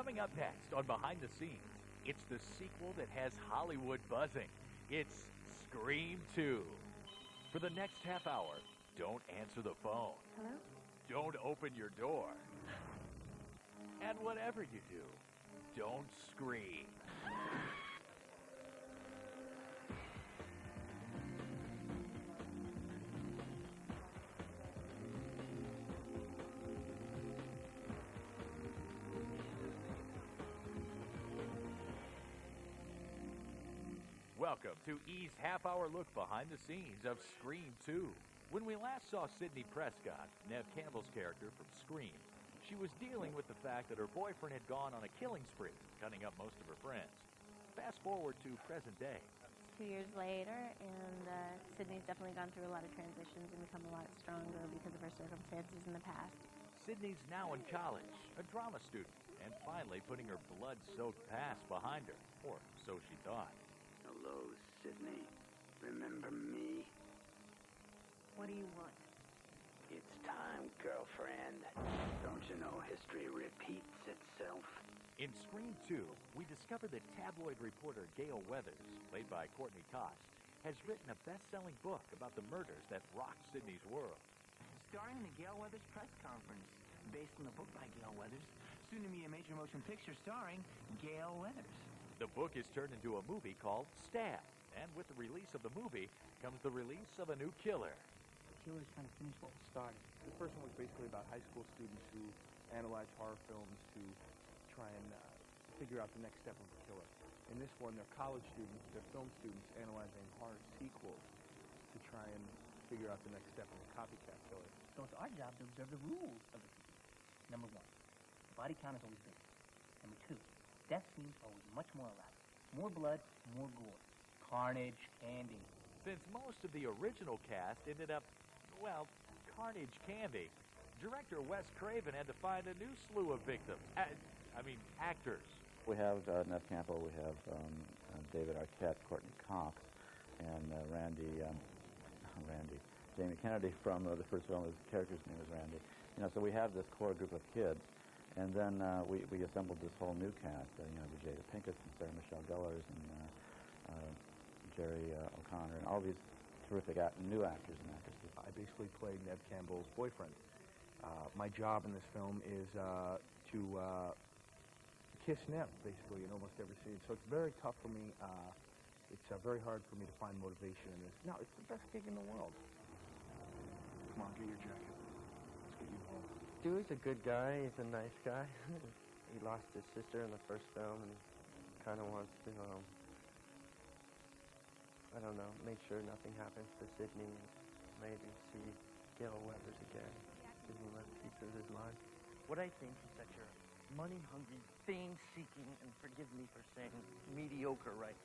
Coming up next on Behind the Scenes, it's the sequel that has Hollywood buzzing. It's Scream 2. For the next half hour, don't answer the phone. Hello? Don't open your door. And whatever you do, don't scream. Welcome to E's half-hour look behind the scenes of Scream 2. When we last saw Sidney Prescott, Neve Campbell's character from Scream, she was dealing with the fact that her boyfriend had gone on a killing spree, cutting up most of her friends. Fast forward to present day. 2 years later, and Sydney's definitely gone through a lot of transitions and become a lot stronger because of her circumstances in the past. Sydney's now in college, a drama student, and finally putting her blood-soaked past behind her, or so she thought. Hello, Sydney. Remember me? What do you want? It's time, girlfriend. Don't you know history repeats itself? In Scream 2, we discover that tabloid reporter Gail Weathers, played by Courtney Cox, has written a best-selling book about the murders that rocked Sydney's world. Starring in the Gail Weathers press conference, based on the book by Gail Weathers, soon to be a major motion picture starring Gail Weathers. The book is turned into a movie called Stab, and with the release of the movie comes the release of a new killer. The killer's trying to finish what was started. The first one was basically about high school students who analyze horror films to try and figure out the next step of the killer. In this one, they're college students, they're film students analyzing horror sequels to try and figure out the next step of a copycat killer. So it's our job to observe the rules of the sequence. Number one, the body count is always bigger. Number two, death scenes are always much more elaborate. More blood, more gore. Carnage, candy. Since most of the original cast ended up, well, carnage candy, director Wes Craven had to find a new slew of victims. Actors. We have Neve Campbell, we have David Arquette, Courtney Cox, and Jamie Kennedy from the first film. His character's name is Randy. So we have this core group of kids, and then we assembled this whole new cast. The Jada Pinkett and Sarah Michelle Gellar and Jerry O'Connor, and all these terrific new actors and actresses. I basically play Neve Campbell's boyfriend. My job in this film is to kiss Neve, basically, in almost every scene. So it's very tough for me. It's very hard for me to find motivation in this. No, it's the best gig in the world. Come on, get your jacket. Let's get you home. Dewey's a good guy. He's a nice guy. He lost his sister in the first film and kind of wants to, I don't know, make sure nothing happens to Sydney and maybe see Gail Weathers again. Give him a piece of his mind. What I think is that you're money-hungry, fame-seeking, and forgive me for saying mediocre writer.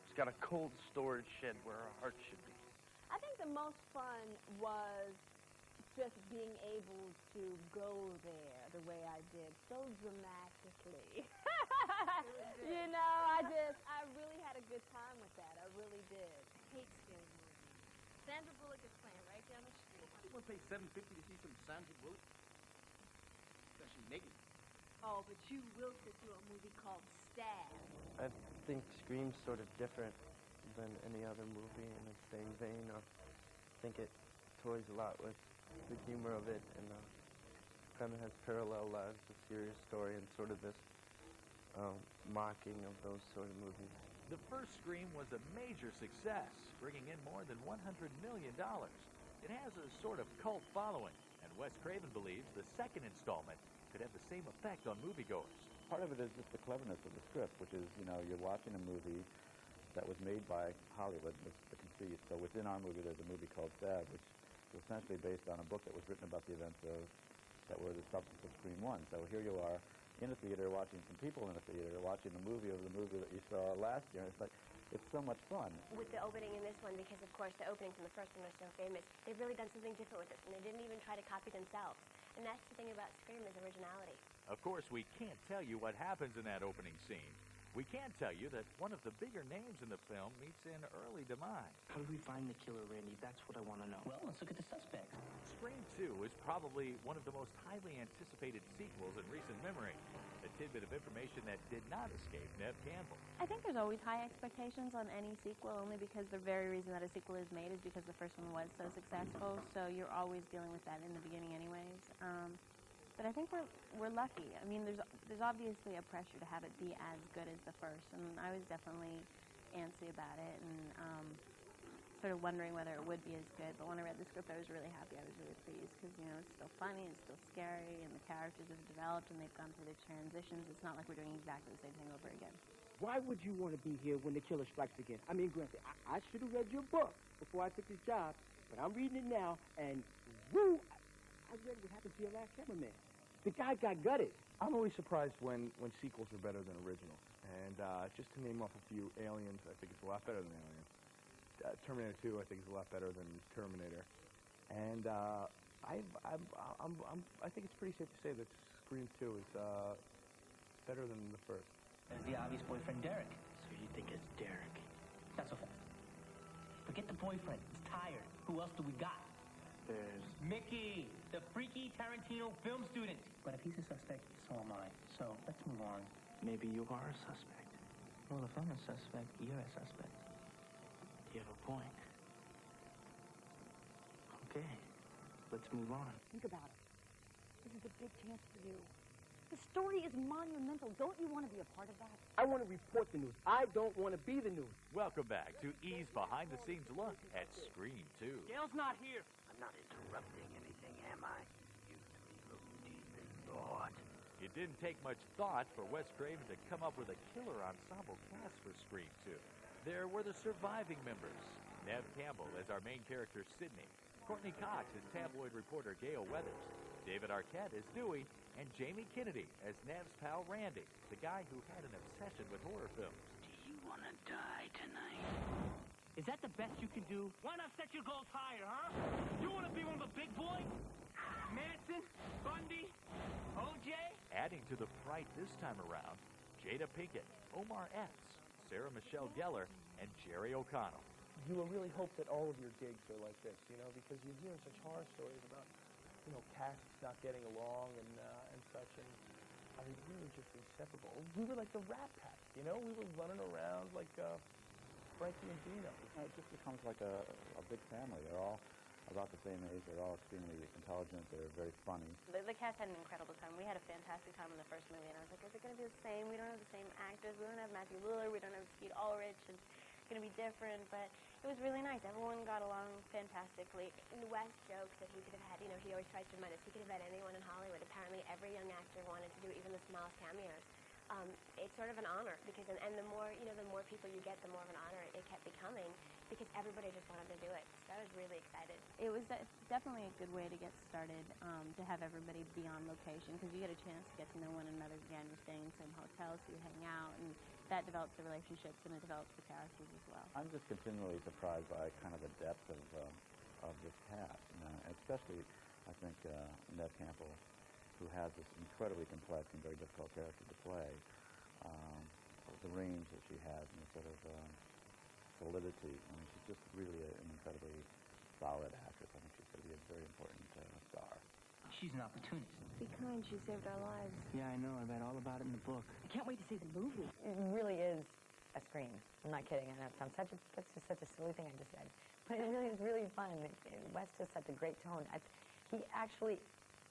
He's got a cold storage shed where her heart should be. I think the most fun was just being able to go there the way I did, so dramatically. I really had a good time with that. I really did. I hate scary movies. Sandra Bullock is playing right down the street. You want to pay $7.50 to see some Sandra Bullock? Especially naked. Oh, but you will sit through a movie called Stab. I think Scream's sort of different than any other movie in the same vein. I think it toys a lot with the humor of it and kind of has parallel lives, a serious story, and sort of this mocking of those sort of movies. The first Scream was a major success, bringing in more than $100 million. It has a sort of cult following, and Wes Craven believes the second installment could have the same effect on moviegoers. Part of it is just the cleverness of the script, which is, you're watching a movie that was made by Hollywood, the conceit. So within our movie, there's a movie called Stab, which is essentially based on a book that was written about the events that were the substance of Scream 1. So here you are in a theater watching some people in a theater watching a movie of the movie that you saw last year. It's so much fun. With the opening in this one, because of course the openings in the first one are so famous, they've really done something different with this, and they didn't even try to copy themselves. And that's the thing about Scream, is originality. Of course, we can't tell you what happens in that opening scene, We can tell you that one of the bigger names in the film meets an early demise. How do we find the killer, Randy? That's what I want to know. Well, let's look at the suspects. Scream 2 is probably one of the most highly anticipated sequels in recent memory. A tidbit of information that did not escape Neve Campbell. I think there's always high expectations on any sequel, only because the very reason that a sequel is made is because the first one was so successful, so you're always dealing with that in the beginning anyways. But I think we're lucky. I mean, there's obviously a pressure to have it be as good as the first, and I was definitely antsy about it and sort of wondering whether it would be as good. But when I read the script, I was really happy. I was really pleased because, you know, it's still funny, it's still scary, and the characters have developed and they've gone through the transitions. It's not like we're doing exactly the same thing over again. Why would you want to be here when the killer strikes again? I mean, granted, I should have read your book before I took this job, but I'm reading it now, and woo, I read what happened to your last cameraman. The guy got gutted. I'm always surprised when sequels are better than originals. And just to name off a few, Aliens, I think it's a lot better than Aliens. Terminator 2, I think, is a lot better than Terminator. And I think it's pretty safe to say that Scream 2 is better than the first. There's the obvious boyfriend, Derek. So you think it's Derek? Not so fast. Forget the boyfriend. He's tired. Who else do we got? There's Mickey, the freaky Tarantino film student. But if he's a suspect, so am I. So let's move on. maybe you are a suspect. Well, if I'm a suspect, you're a suspect. You have a point. Okay, let's move on. Think about it. This is a big chance for you. The story is monumental. Don't you want to be a part of that? I want to report the news. I don't want to be the news. Welcome back to E's behind-the-scenes look at Scream 2. Gail's not here. I'm not interrupting anything, am I? You three look deep in thought. It didn't take much thought for Wes Craven to come up with a killer ensemble cast for Scream 2. There were the surviving members. Neve Campbell as our main character, Sidney. Courtney Cox as tabloid reporter Gail Weathers. David Arquette as Dewey. And Jamie Kennedy as Neve's pal Randy, the guy who had an obsession with horror films. Do you want to die tonight? Is that the best you can do? Why not set your goals higher, huh? You want to be one of the big boys? Manson? Bundy? OJ? Adding to the fright this time around, Jada Pinkett, Omar Epps, Sarah Michelle Gellar, and Jerry O'Connell. You will really hope that all of your gigs are like this, you know, because you're hearing such horror stories about, you know, casts not getting along and such, and I mean, we were just inseparable. We were like the Rat Pack, you know? We were running around like Frankie and Dino. It just becomes like a big family. They're all about the same age. They're all extremely intelligent. They're very funny. The cast had an incredible time. We had a fantastic time in the first movie, and I was like, is it going to be the same? We don't have the same actors. We don't have Matthew Lillard. We don't have Skeet Ulrich. And it's going to be different, but it was really nice. Everyone got along fantastically. And Wes jokes that he could have had, you know, he always tries to remind us, he could have had anyone in Hollywood. Apparently every young actor wanted to do even the smallest cameos. It's sort of an honor because, and the more, you know, the more people you get, the more of an honor it kept becoming because everybody just wanted to do it. So I was really excited. It was definitely a good way to get started, to have everybody be on location because you get a chance to get to know one another again. You're staying in the same hotels, so you hang out, and that develops the relationships and it develops the characters as well. I'm just continually surprised by kind of the depth of this cast, you know, and especially, I think, Neve Campbell, who has this incredibly complex and very difficult character to play. The range that she has and the sort of solidity. I mean, she's just really an incredibly solid actress. I think she's going to be a very important star. She's an opportunist. Be kind, she saved our lives. Yeah, I know. I read all about it in the book. I can't wait to see the movie. It really is a Scream. I'm not kidding. I know it sounds that's just such a silly thing I just said. But it really is really fun. Wes does such a great tone. He actually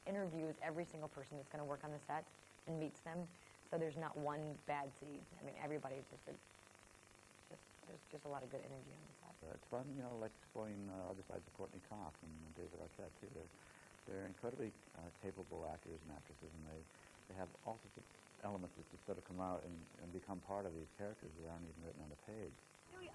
interviews every single person that's going to work on the set and meets them. So there's not one bad seed. I mean, everybody's there's just a lot of good energy on the set. It's fun, you know, like exploring other sides of Courtney Cox and David Arquette, too. They're incredibly capable actors and actresses, and they have all sorts of elements that just sort of come out and become part of these characters that aren't even written on the page.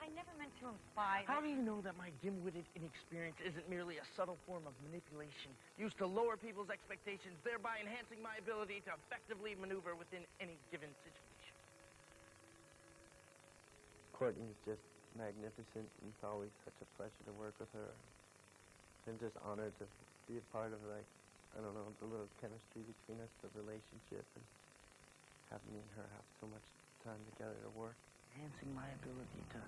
I never meant to imply How do you know that my dim-witted inexperience isn't merely a subtle form of manipulation used to lower people's expectations, thereby enhancing my ability to effectively maneuver within any given situation? Courtney's just magnificent, and it's always such a pleasure to work with her. And just honored to be a part of, like, I don't know, the little chemistry between us, the relationship, and have me and her have so much time together to work. Enhancing my ability to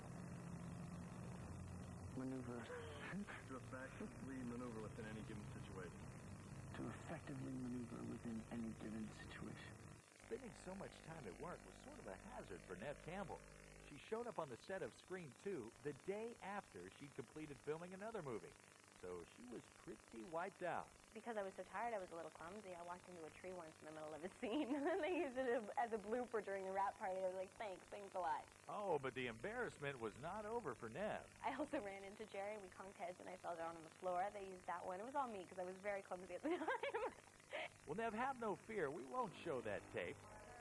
maneuver. To effectively maneuver within any given situation. To effectively maneuver within any given situation. Spending so much time at work was sort of a hazard for Neve Campbell. She showed up on the set of Scream 2 the day after she'd completed filming another movie, so she was pretty wiped out. Because I was so tired, I was a little clumsy. I walked into a tree once in the middle of a scene, and they used it as a blooper during the rap party. I was like, thanks a lot. Oh, but the embarrassment was not over for Neve. I also ran into Jerry. We conked heads, and I fell down on the floor. They used that one. It was all me, because I was very clumsy at the time. Well, Neve, have no fear. We won't show that tape.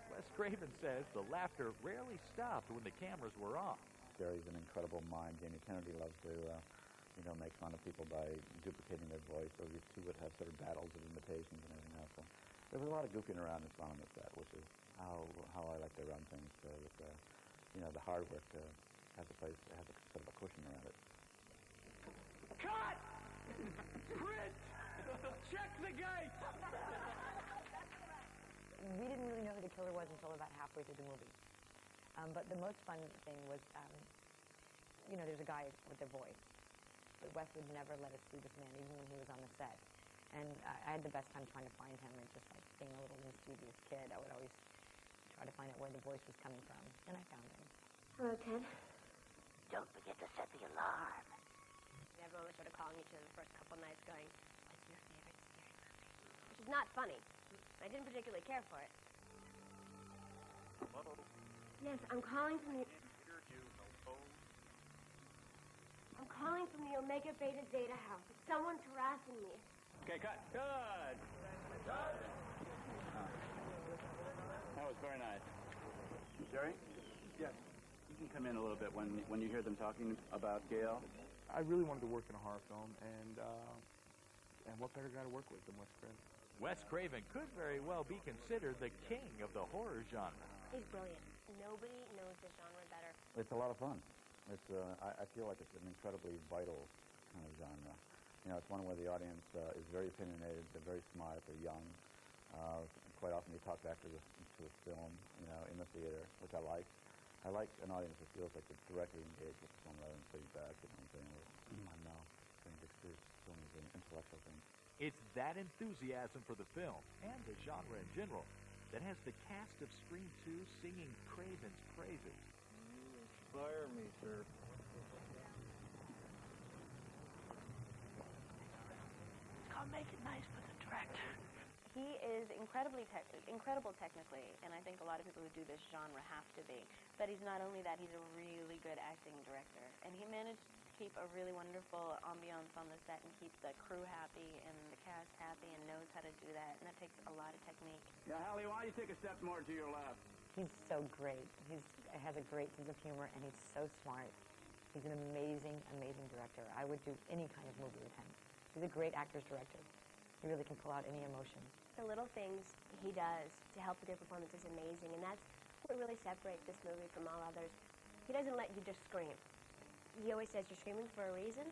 Wes Craven says the laughter rarely stopped when the cameras were off. Jerry's an incredible mind. Jamie Kennedy loves to, make fun of people by duplicating their voice. So these two would have sort of battles of imitations and everything else. So there was a lot of goofing around and fun on the set, which is how I like to run things. With the hard work has a sort of a cushion around it. Cut! Print! Check the gate! We didn't really know who the killer was until about halfway through the movie. But the most fun thing was, there's a guy with a voice. But Wes would never let us see this man, even when he was on the set. And I had the best time trying to find him, and just like being a little mischievous kid, I would always try to find out where the voice was coming from. And I found him. Hello, Ted. Don't forget to set the alarm. Everyone was sort of calling each other the first couple nights going, what's your favorite scary movie? Which is not funny. I didn't particularly care for it. Yes, I'm calling from the... I'm calling from the Omega Beta Zeta house. Someone's harassing me. Okay, cut. Good. That was very nice. Jerry? Yes. You can come in a little bit when you hear them talking about Gail. I really wanted to work in a horror film, and what better guy to work with than Wes Craven? Wes Craven could very well be considered the king of the horror genre. He's brilliant. Nobody knows this genre better. It's a lot of fun. It's I feel like it's an incredibly vital kind of genre. It's one where the audience is very opinionated, they're very smart, they're young. Quite often you talk back to a film, in the theater, which I like. I like an audience that feels like they're directly engaged with the film rather than sitting back and saying, I know, this film is an intellectual thing. It's that enthusiasm for the film, and the genre in general, that has the cast of Scream 2 singing Craven's praises. Inspire me, sir. I'll make it nice for the director. He is incredible technically, and I think a lot of people who do this genre have to be. But he's not only that, he's a really good acting director. And he managed to keep a really wonderful ambiance on the set and keep the crew happy and the cast happy and knows how to do that. And that takes a lot of technique. Yeah, Hallie, why don't you take a step more to your left? He's so great. He has a great sense of humor, and he's so smart. He's an amazing, amazing director. I would do any kind of movie with him. He's a great actor's director. He really can pull out any emotion. The little things he does to help with your performance is amazing, and that's what really separates this movie from all others. He doesn't let you just scream. He always says, you're screaming for a reason.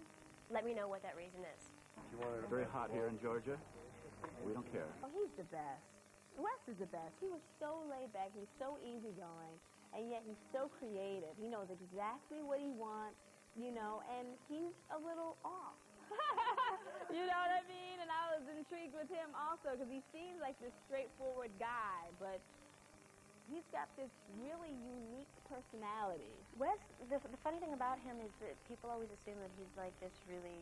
Let me know what that reason is. It's very hot here in Georgia. We don't care. Oh, he's the best. Wes is the best. He was so laid back. He's so easygoing, and yet he's so creative. He knows exactly what he wants, and he's a little off. You know what I mean? And I was intrigued with him also because he seems like this straightforward guy, but he's got this really unique personality. Wes, the funny thing about him is that people always assume that he's like this really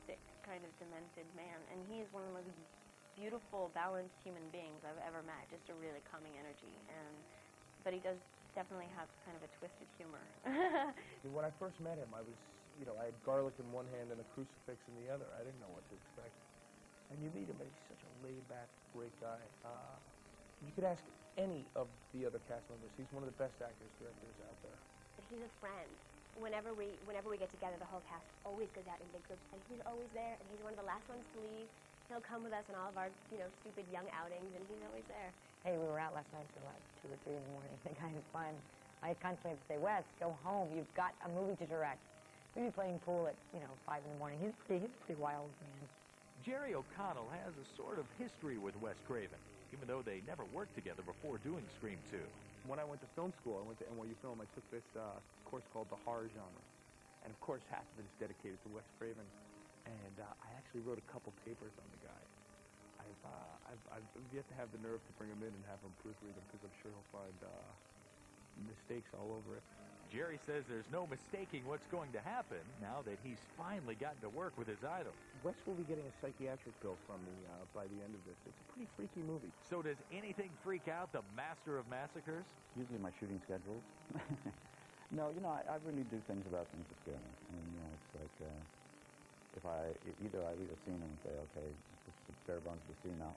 sick, kind of demented man, and he is one of the most beautiful, balanced human beings I've ever met, just a really calming energy. But he does definitely have kind of a twisted humor. When I first met him, I was, I had garlic in one hand and a crucifix in the other. I didn't know what to expect. And you meet him, and he's such a laid-back, great guy. You could ask any of the other cast members. He's one of the best actors, directors out there. But he's a friend. Whenever we get together, the whole cast always goes out in big groups, and he's always there, and he's one of the last ones to leave. He'll come with us on all of our, stupid young outings, and he's always there. Hey, we were out last night till like 2 or 3 in the morning. The guy was fun. I constantly have to say, Wes, go home. You've got a movie to direct. We'd be playing pool at, 5 in the morning. He's a pretty wild man. Jerry O'Connell has a sort of history with Wes Craven. even though they never worked together before doing Scream 2. When I went to film school, I went to NYU Film, I took this course called the horror genre. And of course, half of it is dedicated to Wes Craven. And I actually wrote a couple papers on the guy. I've yet to have the nerve to bring him in and have him proofread them, because I'm sure he'll find mistakes all over it. Jerry says there's no mistaking what's going to happen now that he's finally gotten to work with his idol. Wes will be getting a psychiatric bill from me by the end of this. It's a pretty freaky movie. So does anything freak out the master of massacres? Usually my shooting schedules. No, I really do things about things that scare me. And, it's like, if I leave a scene and say, okay, this is bare bones of the scene now,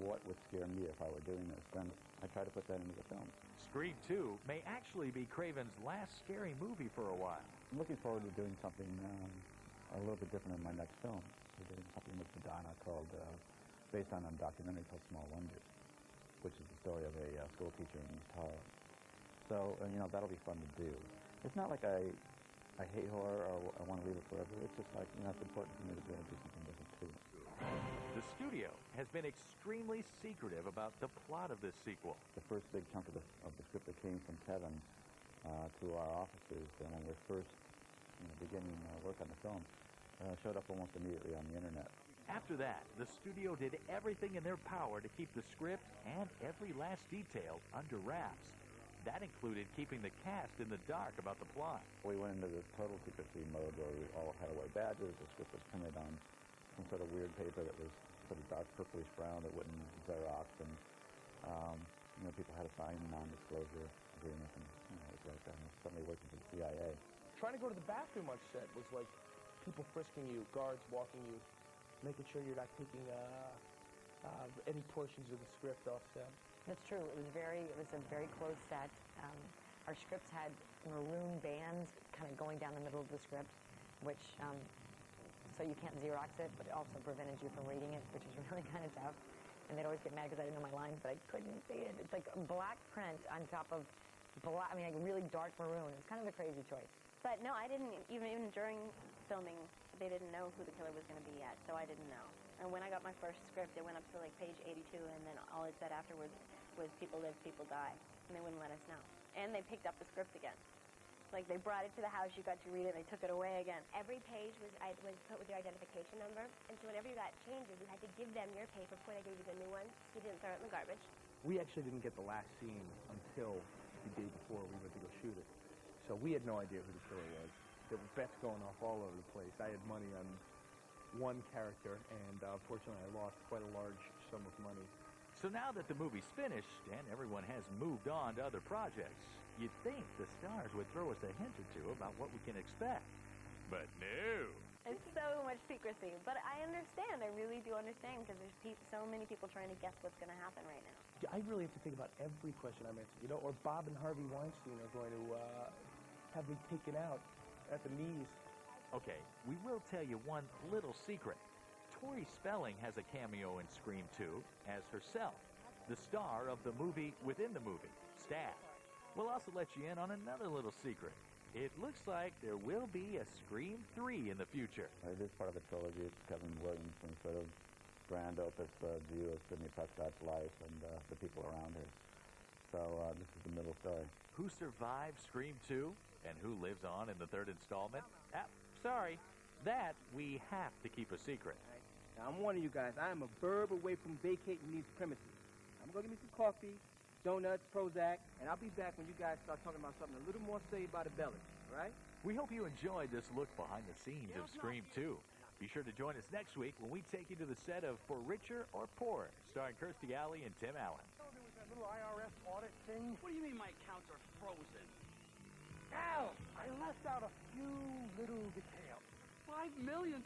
what would scare me if I were doing this? Then I try to put that into the film. Scream 2 may actually be Craven's last scary movie for a while. I'm looking forward to doing something a little bit different in my next film. We're doing something with Madonna called, based on a documentary called Small Wonders, which is the story of a school teacher in East Harlem. So, that'll be fun to do. It's not like I hate horror or I want to leave it forever. It's just like, it's important for me to be able to do something different too. The studio has been extremely secretive about the plot of this sequel. The first big chunk of the script that came from Kevin to our offices when we were first beginning work on the film showed up almost immediately on the internet. After that, the studio did everything in their power to keep the script and every last detail under wraps. That included keeping the cast in the dark about the plot. We went into the total secrecy mode where we all had to wear badges. The script was printed on some sort of weird paper that was sort of dark purplish brown that wouldn't Xerox, and people had to sign non-disclosure agreements, and it was like somebody working for the CIA. Trying to go to the bathroom on set was like people frisking you, guards walking you, making sure you're not taking any portions of the script off set. That's true. It was a very close set. Our scripts had maroon bands kind of going down the middle of the script, which so you can't Xerox it, but it also prevented you from reading it, which is really kind of tough. And they'd always get mad because I didn't know my lines, but I couldn't see it. It's like black print on top of black, like really dark maroon. It's kind of a crazy choice. But no, I didn't, even during filming, they didn't know who the killer was going to be yet, so I didn't know. And when I got my first script, it went up to like page 82, and then all it said afterwards was people live, people die, and they wouldn't let us know. And they picked up the script again. Like, they brought it to the house, you got to read it, they took it away again. Every page was put with your identification number, and so whenever you got changes, you had to give them your paper before they gave you the new one, so you didn't throw it in the garbage. We actually didn't get the last scene until the day before we went to go shoot it. So we had no idea who the killer was. There were bets going off all over the place. I had money on one character, and unfortunately I lost quite a large sum of money. So now that the movie's finished and everyone has moved on to other projects, you'd think the stars would throw us a hint or two about what we can expect. But no. It's so much secrecy. But I understand. I really do understand, because there's so many people trying to guess what's going to happen right now. I really have to think about every question I'm answering, or Bob and Harvey Weinstein are going to have me taken out at the knees. Okay, we will tell you one little secret. Tori Spelling has a cameo in Scream 2 as herself, the star of the movie within the movie, Stab. We'll also let you in on another little secret. It looks like there will be a Scream 3 in the future. It is part of a trilogy. It's Kevin Williamson's sort of grand opus view of Sidney Prescott's life and the people around her. So this is the middle story. Who survived Scream 2 and who lives on in the third installment? Sorry, that we have to keep a secret. Now, I'm warning you guys, I am a verb away from vacating these premises. I'm going to get me some coffee, donuts, Prozac, and I'll be back when you guys start talking about something a little more saved by the belly, all right? We hope you enjoyed this look behind the scenes of Scream 2. Be sure to join us next week when we take you to the set of For Richer or Poorer, starring Kirstie Alley and Tim Allen. Oh, there was that little IRS audit thing. What do you mean my accounts are frozen? Al, I left out a few little details. $5 million?